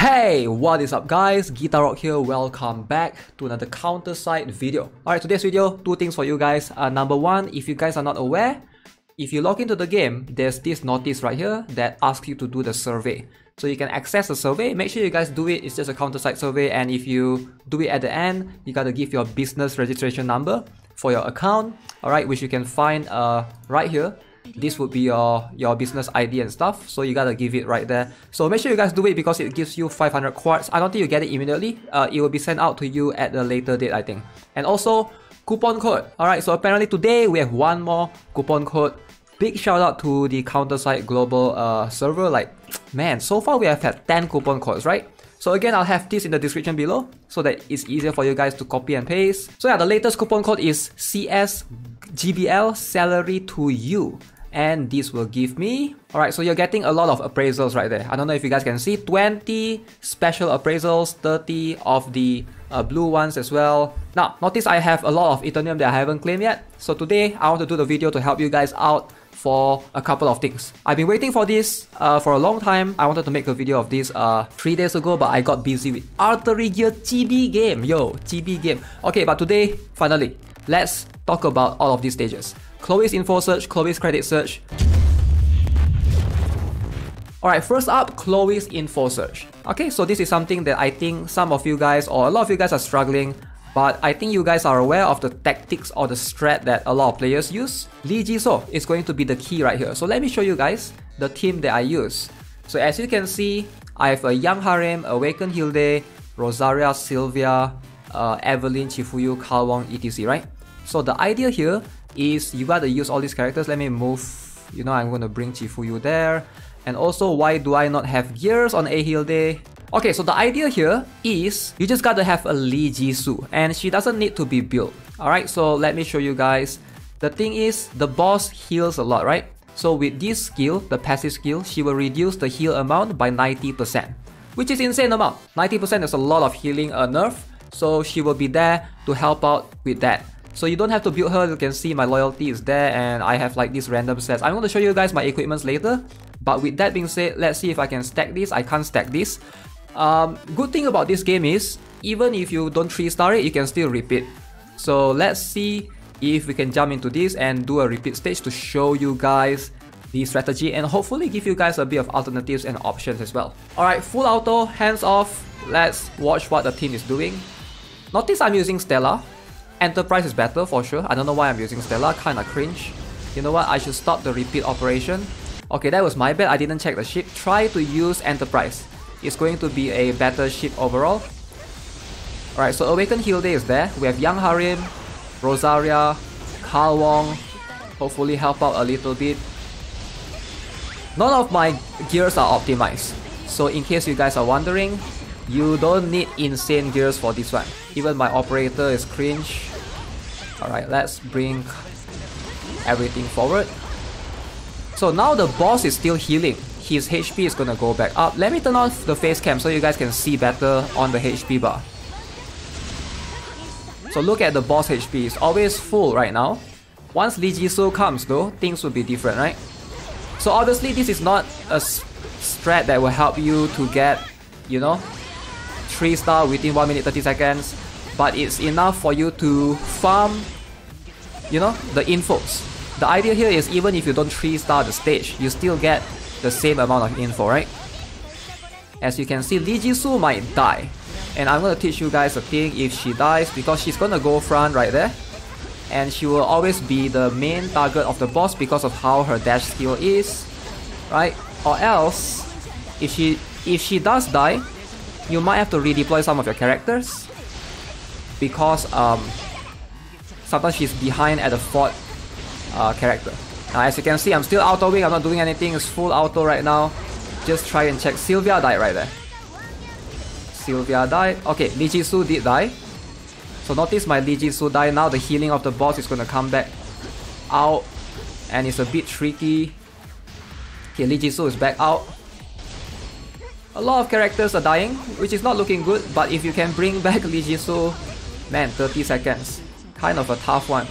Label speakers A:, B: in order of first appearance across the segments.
A: Hey, what is up guys? GuitarRock here, welcome back to another counter side video. Alright, today's video, two things for you guys. Number one, if you guys are not aware, if you log into the game, there's this notice right here that asks you to do the survey. So you can access the survey, make sure you guys do it, it's just a counter side survey, and if you do it at the end, you gotta give your business registration number for your account, alright, which you can find right here. This would be your business ID and stuff, so you gotta give it right there. So make sure you guys do it because it gives you 500 quartz. I don't think you get it immediately. It will be sent out to you at a later date, I think. And also coupon code. Alright, so apparently today we have one more coupon code. Big shout out to the Counterside global server. Like, man, so far we have had 10 coupon codes, right? So again, I'll have this in the description below so that it's easier for you guys to copy and paste. So yeah, the latest coupon code is CSGBL salary to you. And this will give me... Alright, so you're getting a lot of appraisals right there. I don't know if you guys can see. 20 special appraisals, 30 of the blue ones as well. Now, notice I have a lot of Ethereum that I haven't claimed yet. So today, I want to do the video to help you guys out for a couple of things. I've been waiting for this for a long time. I wanted to make a video of this 3 days ago, but I got busy with Artery Gear GB game. Yo, GB game. Okay, but today, finally, let's talk about all of these stages. Chloe's info search, Chloe's credit search. Alright, first up, Chloe's info search. Okay, so this is something that I think some of you guys or a lot of you guys are struggling, but I think you guys are aware of the tactics or the strat that a lot of players use. Lee Jisoo is going to be the key right here. So let me show you guys the team that I use. So as you can see, I have a Young Harem, Awakened Hilde, Rosaria, Sylvia, Evelyn, Chifuyu, Kalwong, etc, right? So the idea here is you gotta use all these characters. Let me move, you know, I'm gonna bring Chifuyu there. And also, why do I not have gears on A Hilde? Okay, so the idea here is you just gotta have a Lee Jisoo and she doesn't need to be built. Alright, so let me show you guys. The thing is, the boss heals a lot, right? So with this skill, the passive skill, she will reduce the heal amount by 90%, which is insane amount. 90% is a lot of healing nerf, so she will be there to help out with that. So you don't have to build her. You can see my loyalty is there and I have like these random sets. I'm going to show you guys my equipments later. But with that being said, let's see if I can stack this. I can't stack this. Good thing about this game is, even if you don't 3-star it, you can still repeat. So let's see if we can jump into this and do a repeat stage to show you guys the strategy and hopefully give you guys a bit of alternatives and options as well. Alright, full auto, hands off. Let's watch what the team is doing. Notice I'm using Stella. Enterprise is better for sure. I don't know why I'm using Stella, kinda cringe. You know what, I should stop the repeat operation. Okay, that was my bad, I didn't check the ship. Try to use Enterprise. It's going to be a better ship overall. Alright, so Awakened Hilde is there. We have Young Harem, Rosaria, Kalwong. Hopefully help out a little bit. None of my gears are optimized. So in case you guys are wondering, you don't need insane gears for this one. Even my operator is cringe. Alright, let's bring everything forward. So now the boss is still healing. His HP is gonna go back up. Let me turn off the face cam so you guys can see better on the HP bar. So look at the boss HP. It's always full right now. Once Lee Jisoo comes though, things will be different, right? So obviously this is not a strat that will help you to get, you know, 3-star within 1 minute 30 seconds, but it's enough for you to farm, you know, the infos. The idea here is even if you don't 3-star the stage, you still get the same amount of info, right? As you can see, Lee Jisoo might die, and I'm gonna teach you guys a thing if she dies, because she's gonna go front right there, and she will always be the main target of the boss because of how her dash skill is, right? Or else, if she does die, you might have to redeploy some of your characters because sometimes she's behind at the 4th character. Now as you can see, I'm still autoing, I'm not doing anything, it's full auto right now. Just try and check. Sylvia died right there. Sylvia died. Okay, Lee Jisoo did die. So notice my Lee Jisoo died. Now the healing of the boss is gonna come back out and it's a bit tricky. Okay, Lee Jisoo is back out. A lot of characters are dying, which is not looking good, but if you can bring back Lee Jisoo, man, 30 seconds. Kind of a tough one.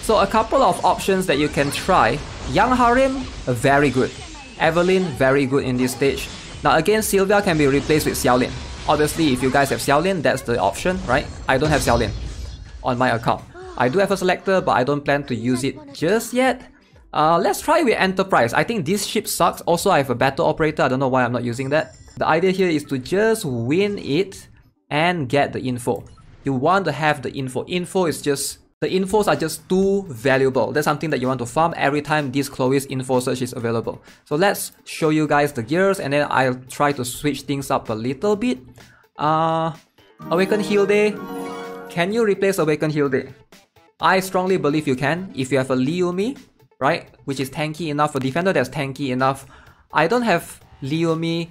A: So a couple of options that you can try. Young Harem, very good. Evelyn, very good in this stage. Now again, Sylvia can be replaced with Xiaolin. Obviously, if you guys have Xiaolin, that's the option, right? I don't have Xiaolin on my account. I do have a selector, but I don't plan to use it just yet. Let's try with Enterprise. I think this ship sucks. Also, I have a battle operator. I don't know why I'm not using that. The idea here is to just win it and get the info. You want to have the info. The infos are just too valuable. That's something that you want to farm every time this Chloe's info search is available. So let's show you guys the gears, and then I'll try to switch things up a little bit. Awaken Heal Day. Can you replace Awaken Heal Day? I strongly believe you can if you have a Liumi, right? Which is tanky enough, a defender that's tanky enough. I don't have Liumi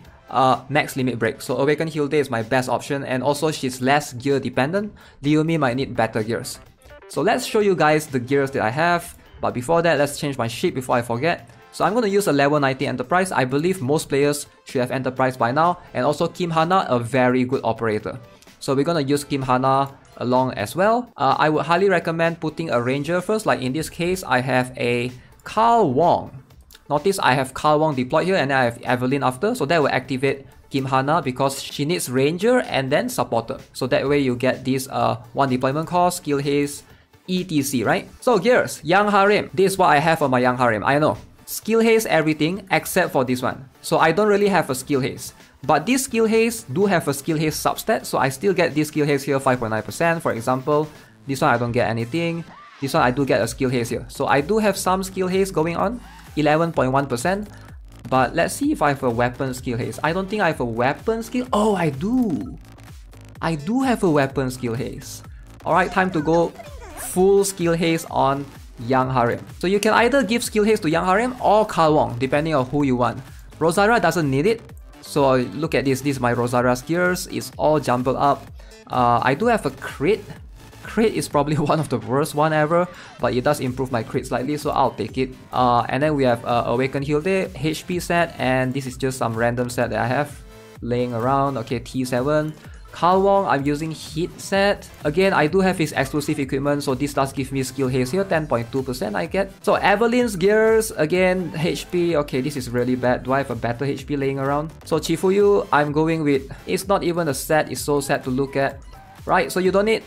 A: max limit break, so Awaken Heal Day is my best option, and also she's less gear dependent. Liumi might need better gears. So let's show you guys the gears that I have, but before that, let's change my ship before I forget. So I'm going to use a level 90 Enterprise. I believe most players should have Enterprise by now, and also Kim Hana, a very good operator. So we're going to use Kim Hana along as well. I would highly recommend putting a Ranger first, like in this case, I have a Carl Wong. Notice I have Carl Wong deployed here, and then I have Evelyn after, so that will activate Kim Hana because she needs Ranger and then Supporter. So that way you get this 1 deployment cost, skill haste, etc, right? So gears, Young Harem. This is what I have on my Young Harem. I know. Skill haste everything except for this one. So I don't really have a skill haste. But this skill haste do have a skill haste substat. So I still get this skill haste here 5.9%, for example. This one I don't get anything. This one I do get a skill haste here. So I do have some skill haste going on, 11.1%. But let's see if I have a weapon skill haste. I don't think I have a weapon skill. Oh, I do. I do have a weapon skill haste. Alright, time to go full skill haste on Young Harem. So you can either give skill haste to Young Harem or Carl Wong, depending on who you want. Rosaria doesn't need it. So look at this. This is my Rosaria's gears. It's all jumbled up. I do have a crit. Crit is probably one of the worst one ever, but it does improve my crit slightly, so I'll take it. And then we have Awaken Heal Day, HP set, and this is just some random set that I have laying around. Okay, T7. Carl Wong, I'm using Hit set. Again, I do have his exclusive equipment, so this does give me skill haste here, 10.2% I get. So Evelyn's gears, again, HP. Okay, this is really bad. Do I have a better HP laying around? So Chifuyu, I'm going with, it's not even a set, it's so sad to look at. Right, so you don't need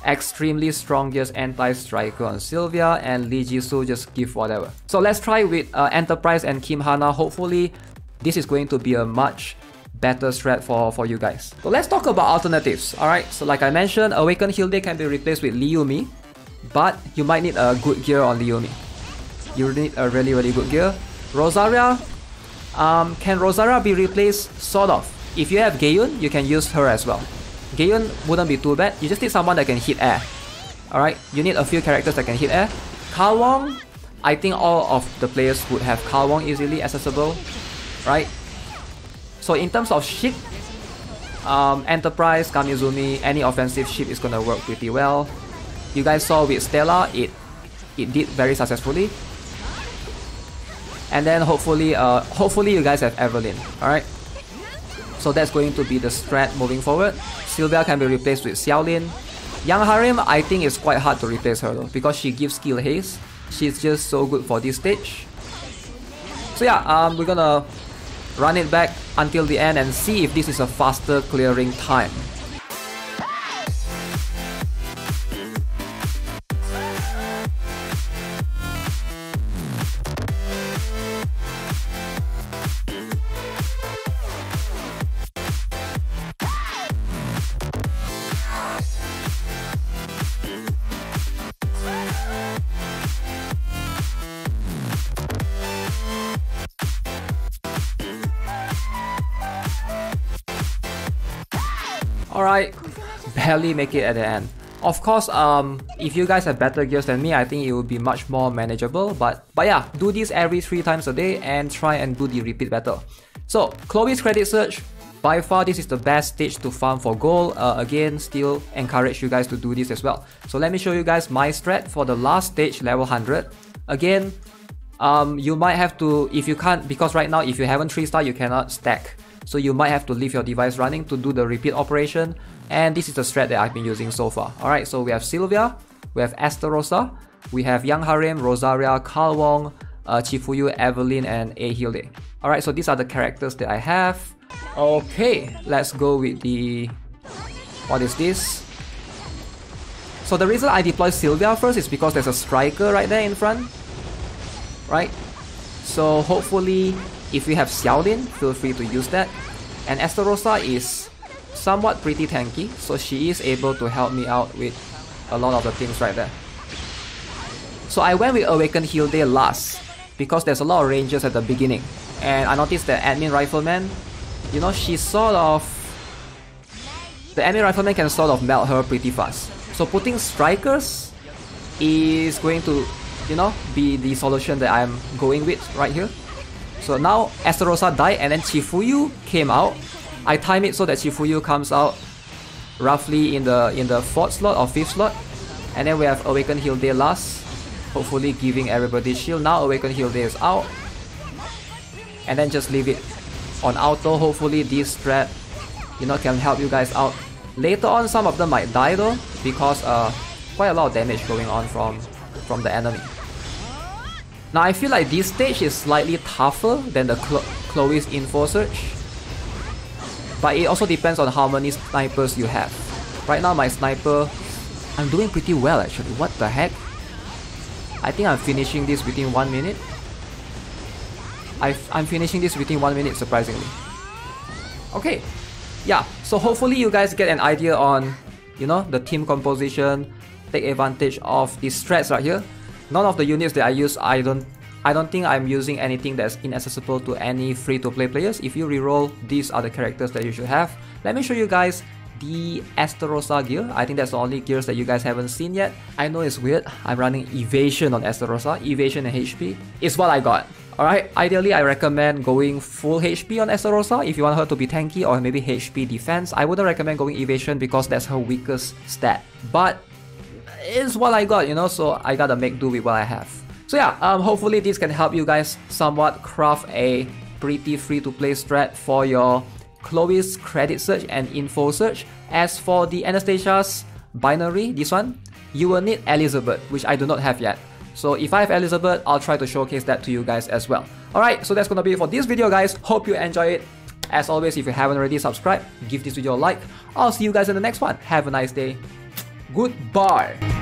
A: extremely strong gears anti-striker on Sylvia, and Lee Jisoo, just give whatever. So let's try with Enterprise and Kim Hana. Hopefully, this is going to be a much better strat for you guys. So let's talk about alternatives. Alright, so like I mentioned, Awaken Heal Day can be replaced with Liumi, but you might need a good gear on Liumi. You need a really good gear. Rosaria, can Rosaria be replaced? Sort of. If you have Gayun, you can use her as well. Gayun wouldn't be too bad. You just need someone that can hit air. Alright, you need a few characters that can hit air. Carl Wong, I think all of the players would have Carl Wong easily accessible. Right? So in terms of ship, Enterprise, Kamizumi, any offensive ship is gonna work pretty well. You guys saw with Stella, it did very successfully. And then hopefully you guys have Evelyn. Alright? So that's going to be the strat moving forward. Sylvia can be replaced with Xiaolin. Young Harem, I think it's quite hard to replace her though, because she gives skill haste. She's just so good for this stage. So yeah, we're gonna run it back until the end and see if this is a faster clearing time. Alright, barely make it at the end. Of course, if you guys have better gears than me, I think it would be much more manageable. But yeah, do this every 3 times a day and try and do the repeat battle. So, Chloe's credit search. By far, this is the best stage to farm for gold. Again, still encourage you guys to do this as well. So let me show you guys my strat for the last stage, level 100. Again, you might have to, if you can't, because right now if you haven't 3-star, you cannot stack. So you might have to leave your device running to do the repeat operation. And this is the strat that I've been using so far. Alright, so we have Sylvia, we have Esterosa, we have Young Harem, Rosaria, Carl Wong, Chifuyu, Evelyn, and Ahilde. Alright, so these are the characters that I have. Okay, let's go with the... What is this? So the reason I deploy Sylvia first is because there's a striker right there in front. Right? So hopefully, if you have Xiaolin, feel free to use that. And Estarossa is somewhat pretty tanky, so she is able to help me out with a lot of the things right there. So I went with Awakened Hilde last, because there's a lot of rangers at the beginning. And I noticed that Admin Rifleman, you know, she's sort of... The Admin Rifleman can sort of melt her pretty fast. So putting strikers is going to, you know, be the solution that I'm going with right here. So now Estarossa died and then Chifuyu came out. I time it so that Chifuyu comes out roughly in the 4th slot or 5th slot. And then we have Awakened Hilde last, hopefully giving everybody shield. Now Awakened Hilde is out. And then just leave it on auto. Hopefully this strat, you know, can help you guys out. Later on some of them might die though, because quite a lot of damage going on from the enemy. Now I feel like this stage is slightly tougher than the Chloe's Info Search. But it also depends on how many snipers you have. Right now my sniper, I'm doing pretty well actually. What the heck? I think I'm finishing this within 1 minute. I'm finishing this within 1 minute, surprisingly. Okay. Yeah, so hopefully you guys get an idea on, you know, the team composition, take advantage of these strats right here. None of the units that I use, I don't think I'm using anything that's inaccessible to any free-to-play players. If you reroll, these are the characters that you should have. Let me show you guys the Estarossa gear. I think that's the only gears that you guys haven't seen yet. I know it's weird. I'm running Evasion on Estarossa. Evasion and HP is what I got. Alright, ideally I recommend going full HP on Estarossa if you want her to be tanky, or maybe HP defense. I wouldn't recommend going Evasion because that's her weakest stat. But it's what I got, you know, so I gotta make do with what I have. So yeah, hopefully this can help you guys somewhat craft a pretty free-to-play strat for your Chloe's Credit Search and Info Search. As for the Anastasia's binary, this one, you will need Elizabeth, which I do not have yet. So if I have Elizabeth, I'll try to showcase that to you guys as well. Alright, so that's gonna be it for this video guys. Hope you enjoy it. As always, if you haven't already subscribed, give this video a like. I'll see you guys in the next one. Have a nice day. Goodbye.